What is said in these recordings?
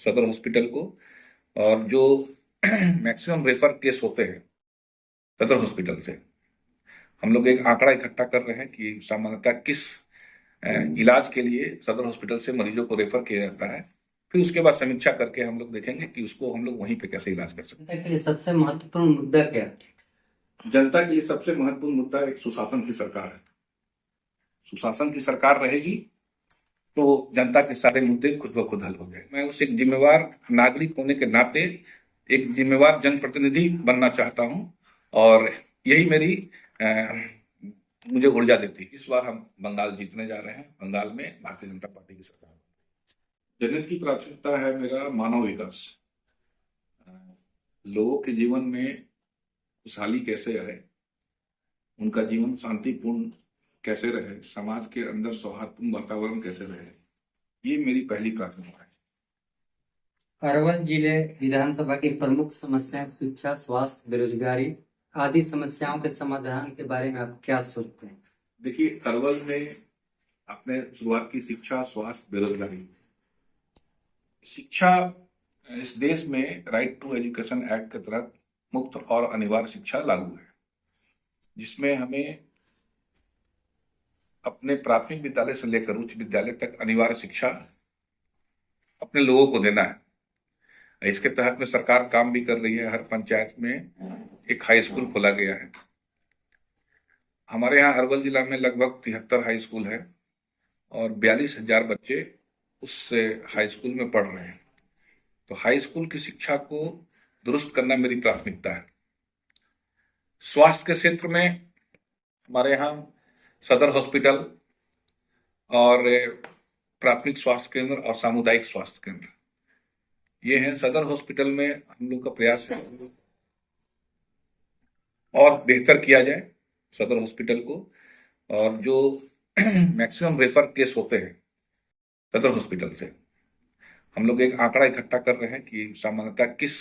सदर हॉस्पिटल को। और जो मैक्सिमम रेफर केस होते हैं सदर हॉस्पिटल से, हम लोग एक आंकड़ा इकट्ठा कर रहे हैं कि सामान्यतः किस इलाज के लिए सदर हॉस्पिटल से मरीजों को रेफर किया जाता है। फिर उसके बाद समीक्षा करके हम लोग देखेंगे कि उसको हम लोग वहीं पे कैसे इलाज कर सकते हैं। जनता के लिए सबसे महत्वपूर्ण मुद्दा क्या है? जनता के लिए सबसे महत्वपूर्ण मुद्दा एक सुशासन की सरकार है। सुशासन की सरकार रहेगी तो जनता के सारे मुद्दे खुद ब खुद हल हो जाए। मैं उस एक जिम्मेवार नागरिक होने के नाते एक जिम्मेवार जनप्रतिनिधि बनना चाहता हूं और यही मेरी मुझे ऊर्जा देती है। इस बार हम बंगाल जीतने जा रहे हैं। बंगाल में भारतीय जनता पार्टी की सरकार। जनता की प्राथमिकता है मेरा मानव विकास। लोगों के जीवन में खुशहाली कैसे आए, उनका जीवन शांतिपूर्ण कैसे रहे, समाज के अंदर सौहार्दपूर्ण वातावरण कैसे रहे, ये मेरी पहली प्राथमिकता है। अरवल जिले विधानसभा की प्रमुख समस्याएं शिक्षा, स्वास्थ्य, बेरोजगारी आदि समस्याओं के समाधान के बारे में आप क्या सोचते हैं? देखिए, अरवल में आपने शुरुआत की शिक्षा, स्वास्थ्य, बेरोजगारी। शिक्षा, इस देश में राइट टू एजुकेशन एक्ट के तहत मुफ्त और अनिवार्य शिक्षा लागू है, जिसमें हमें अपने प्राथमिक विद्यालय से लेकर उच्च विद्यालय तक अनिवार्य शिक्षा अपने लोगों को देना है। इसके तहत में सरकार काम भी कर रही है। हर पंचायत में एक हाई स्कूल खोला गया है। हमारे यहाँ अरवल जिला में लगभग 73 हाई स्कूल है और 42,000 बच्चे उस हाई स्कूल में पढ़ रहे हैं। तो हाई स्कूल की शिक्षा को दुरुस्त करना मेरी प्राथमिकता है। स्वास्थ्य के क्षेत्र में हमारे यहाँ सदर हॉस्पिटल और प्राथमिक स्वास्थ्य केंद्र और सामुदायिक स्वास्थ्य केंद्र ये हैं। सदर हॉस्पिटल में हम लोग का प्रयास है और बेहतर किया जाए सदर हॉस्पिटल को। और जो मैक्सिमम रेफर केस होते हैं सदर हॉस्पिटल से, हम लोग एक आंकड़ा इकट्ठा कर रहे हैं कि सामान्यतः किस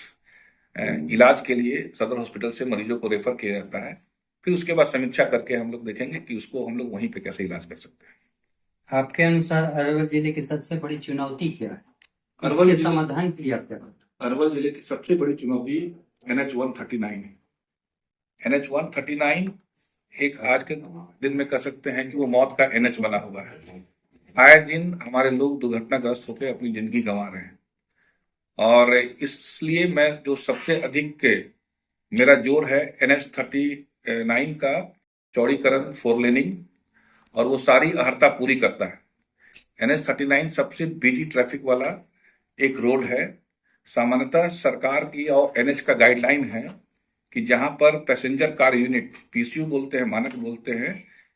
इलाज के लिए सदर हॉस्पिटल से मरीजों को रेफर किया जाता है। फिर उसके बाद समीक्षा करके हम लोग देखेंगे कि उसको हम लोग वहीं पे कैसे इलाज कर सकते हैं। आपके अनुसार अरवल जिले की सबसे बड़ी चुनौती क्या है? अरवल इसके समाधान के लिए आप क्या करते हैं? अरवल जिले की सबसे बड़ी चुनौती NH-139 है। NH-139 एक आज के दिन में कह सकते हैं कि वो मौत का NH बना हुआ है। आए दिन हमारे लोग दुर्घटनाग्रस्त होकर अपनी जिंदगी गंवा रहे हैं और इसलिए मैं जो सबसे अधिक मेरा जोर है NH-39 का चौड़ीकरण, फोर लेनिंग, और वो सारी अहर्ता पूरी करता है। NH-39 सबसे बिजी ट्रैफिक वाला एक रोड है। सामान्यतः सरकार की और NH का गाइडलाइन है कि जहां पर पैसेंजर कार यूनिट, PCU बोलते हैं, मानक बोलते हैं,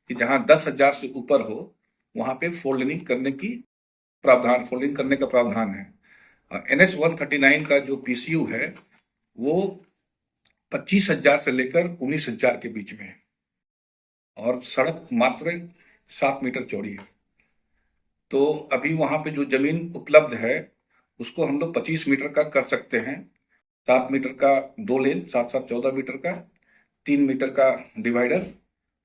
कि जहां 10,000 से ऊपर हो वहां पे फोर लेनिंग करने की प्रावधान, फोर लेनिंग करने का प्रावधान है। NH-139 का जो PCU है वो 25,000 से लेकर 19,000 के बीच में है और सड़क मात्र 7 मीटर चौड़ी है। तो अभी वहां पे जो जमीन उपलब्ध है उसको हम लोग 25 मीटर का कर सकते हैं। 7 मीटर का 2 लेन, 7-7 14 मीटर का, 3 मीटर का डिवाइडर,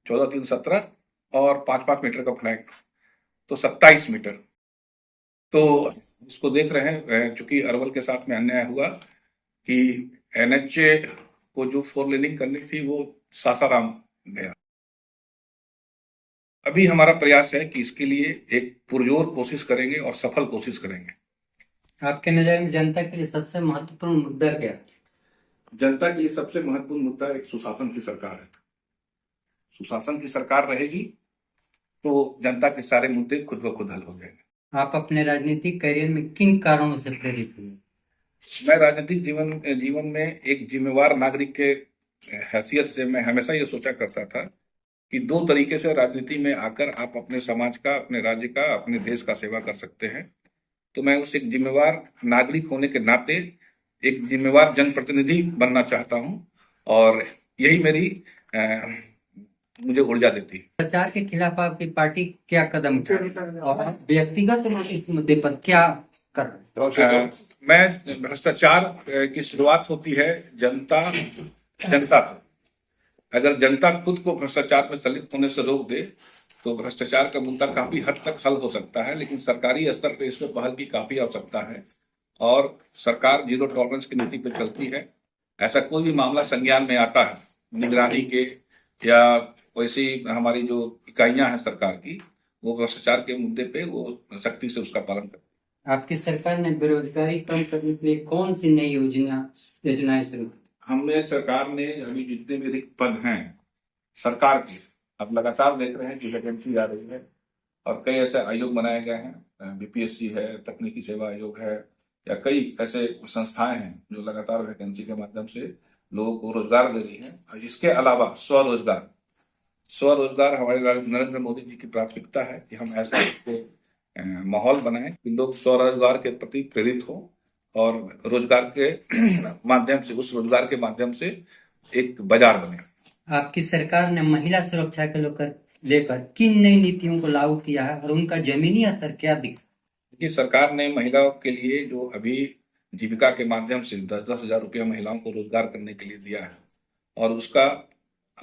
14-3 17, और 5-5 मीटर का फ्लैग, तो 27 मीटर। तो इसको देख रहे हैं, चूंकि अरवल के साथ में अन्याय हुआ कि NH को जो फोर लेनिंग करनी थी वो सासाराम गया। अभी हमारा प्रयास है कि इसके लिए एक पुरजोर कोशिश करेंगे और सफल कोशिश करेंगे। आपके नजर में जनता के लिए सबसे महत्वपूर्ण मुद्दा क्या है? जनता के लिए सबसे महत्वपूर्ण मुद्दा एक सुशासन की सरकार है। सुशासन की सरकार रहेगी तो जनता के सारे मुद्दे खुद ब खुद हल हो जाएंगे। आप अपने राजनीतिक करियर में किन कारणों से प्रेरित हुए? मैं राजनीतिक जीवन में एक जिम्मेवार नागरिक के हैसियत से मैं हमेशा ये सोचा करता था कि 2 तरीके से राजनीति में आकर आप अपने समाज का, अपने राज्य का, अपने देश का सेवा कर सकते हैं। तो मैं उस एक जिम्मेवार नागरिक होने के नाते एक जिम्मेवार जनप्रतिनिधि बनना चाहता हूं और यही मेरी मुझे ऊर्जा देती है। भ्रष्टाचार के खिलाफ आपकी पार्टी क्या कदम उठा रही है और व्यक्तिगत इस मुद्दे पर क्या कर रहे हैं? मैं भ्रष्टाचार की शुरुआत होती है जनता से। अगर जनता खुद को भ्रष्टाचार में संलिप्त होने से रोक दे तो भ्रष्टाचार का मुद्दा काफी हद तक हल हो सकता है, लेकिन सरकारी स्तर पर इसमें पहल की काफी आवश्यकता है। और सरकार जीरो टॉलरेंस की नीति पर चलती है। ऐसा कोई भी मामला संज्ञान में आता है निगरानी के या वैसी हमारी जो इकाइयां हैं सरकार की, वो भ्रष्टाचार के मुद्दे पे वो सख्ती से उसका पालन करती है। आपकी सरकार ने बेरोजगारी कम करने के लिए कौन सी नई योजनाएं शुरू की? हमने सरकार ने अभी जितने भी रिक्त पद हैं सरकार के, अब लगातार देख रहे हैं कि वैकेंसी आ रही है और कई ऐसे आयोग बनाए गए हैं, बीपीएससी है, तकनीकी सेवा आयोग है, या कई ऐसे संस्थाएं हैं जो लगातार वैकेंसी के माध्यम से लोगों को रोजगार दे रही है। और इसके अलावा स्वरोजगार हमारे नरेंद्र मोदी जी की प्राथमिकता है कि हम ऐसा माहौल बनाएं कि लोग स्वरोजगार के प्रति प्रेरित हो और रोजगार के माध्यम से, उस रोजगार के माध्यम से एक बाजार बने। आपकी सरकार ने महिला सुरक्षा को लेकर किन नई नीतियों को लागू किया है और उनका जमीनी असर क्या दिखा? कि सरकार ने महिलाओं के लिए जो अभी जीविका के माध्यम से 10-10 हजार रुपया महिलाओं को रोजगार करने के लिए दिया है और उसका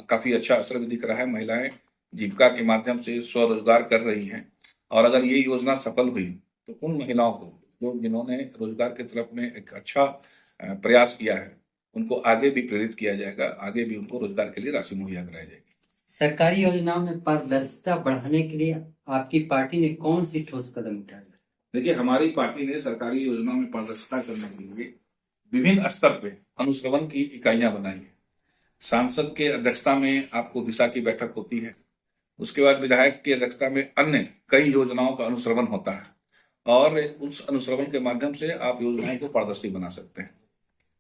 काफी अच्छा असर भी दिख रहा है। महिलाएं जीविका के माध्यम से स्वरोजगार कर रही हैं और अगर ये योजना सफल हुई तो उन महिलाओं को जिन्होंने रोजगार की तरफ में एक अच्छा प्रयास किया है उनको आगे भी प्रेरित किया जाएगा, आगे भी उनको रोजगार के लिए राशि मुहैया कराई जाएगी। सरकारी योजनाओं में पारदर्शिता बढ़ाने के लिए आपकी पार्टी ने कौन सी ठोस कदम उठाए? देखिए, हमारी पार्टी ने सरकारी योजनाओं में पारदर्शिता करने के लिए विभिन्न स्तर पे अनुश्रवण की इकाइयां बनाई है। सांसद के अध्यक्षता में आपको दिशा की बैठक होती है, उसके बाद विधायक की अध्यक्षता में अन्य कई योजनाओं का अनुश्रवण होता है और उस अनुश्रवण के माध्यम से आप योजनाओं को पारदर्शी बना सकते हैं।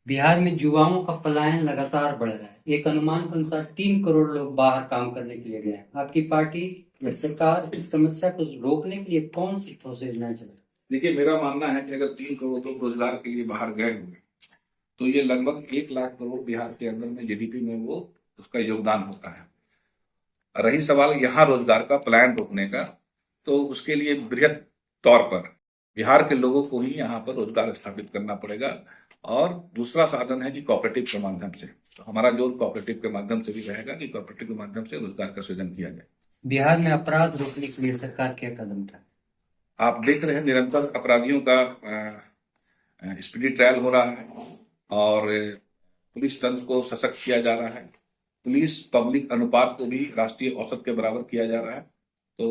बिहार में युवाओं का पलायन लगातार बढ़ रहा है। एक अनुमान के अनुसार 3 करोड़ लोग बाहर काम करने के लिए गए हैं। आपकी पार्टी या सरकार इस समस्या को रोकने के लिए कौन सी ठोस योजनाएं चलाई? देखिए, मेरा मानना है कि अगर 3 करोड़ लोग रोजगार के लिए बाहर गए होंगे तो ये लगभग 1 लाख करोड़ बिहार के अंदर में जीडीपी में वो उसका योगदान होता है। रही सवाल यहाँ रोजगार का पलायन रोकने का, तो उसके लिए बृहद तौर पर बिहार के लोगों को ही यहाँ पर रोजगार स्थापित करना पड़ेगा और दूसरा साधन है कि कोऑपरेटिव के माध्यम से। तो हमारा जोर कोऑपरेटिव के माध्यम से भी रहेगा कि कोऑपरेटिव के माध्यम से रोजगार का सृजन किया जाए। बिहार में अपराध रोकने के लिए सरकार क्या कदम उठाए? आप देख रहे हैं निरंतर अपराधियों का स्पीडी ट्रायल हो रहा है और पुलिस तंत्र को सशक्त किया जा रहा है। पुलिस पब्लिक अनुपात को भी राष्ट्रीय औसत के बराबर किया जा रहा है। तो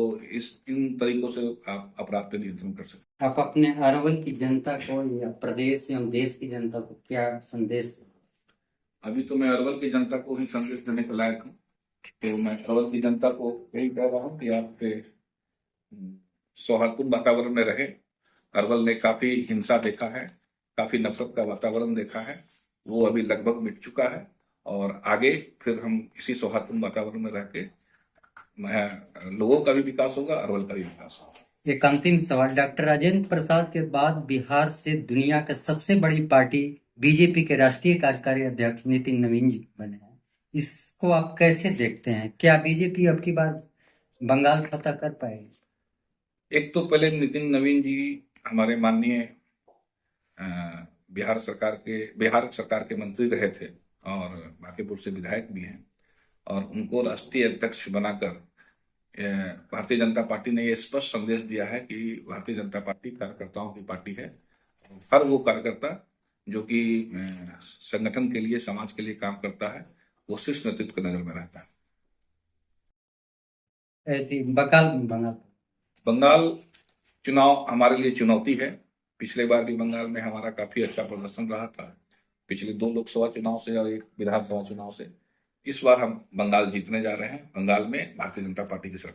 इन तरीकों से आप अपराध पे नियंत्रण कर सकते हैं। आप अपने अरवल की जनता को या प्रदेश एवं देश की जनता को क्या संदेश दें? अभी तो मैं अरवल की जनता को ही संदेश देने के लायक हूँ। तो मैं अरवल की जनता को यही कह रहा हूँ कि आप सौहार्दपूर्ण वातावरण में रहे। अरवल ने काफी हिंसा देखा है, काफी नफरत का वातावरण देखा है, वो अभी लगभग मिट चुका है और आगे फिर हम इसी सौहार्दपूर्ण वातावरण में रह के लोगों का भी विकास होगा, अरवल का भी विकास होगा। एक अंतिम सवाल, डॉक्टर राजेंद्र प्रसाद के बाद बिहार से दुनिया की सबसे बड़ी पार्टी बीजेपी के राष्ट्रीय कार्यकारी अध्यक्ष नितिन नवीन जी बने हैं। इसको आप कैसे देखते हैं? क्या बीजेपी अब की बार बंगाल फतह कर पाएगी? एक तो पहले नितिन नवीन जी हमारे माननीय बिहार सरकार के मंत्री रहे थे और बांकीपुर से विधायक भी हैं और उनको राष्ट्रीय अध्यक्ष बनाकर भारतीय जनता पार्टी ने ये स्पष्ट संदेश दिया है कि भारतीय जनता पार्टी कार्यकर्ताओं की पार्टी है। हर वो कार्यकर्ता जो कि संगठन के लिए, समाज के लिए काम करता है, वो शीर्ष नेतृत्व की नजर में रहता है। बंगाल चुनाव हमारे लिए चुनौती है। पिछले बार भी बंगाल में हमारा काफी अच्छा प्रदर्शन रहा था, पिछले 2 लोकसभा चुनाव से और 1 विधानसभा चुनाव से। इस बार हम बंगाल जीतने जा रहे हैं। बंगाल में भारतीय जनता पार्टी की सरकार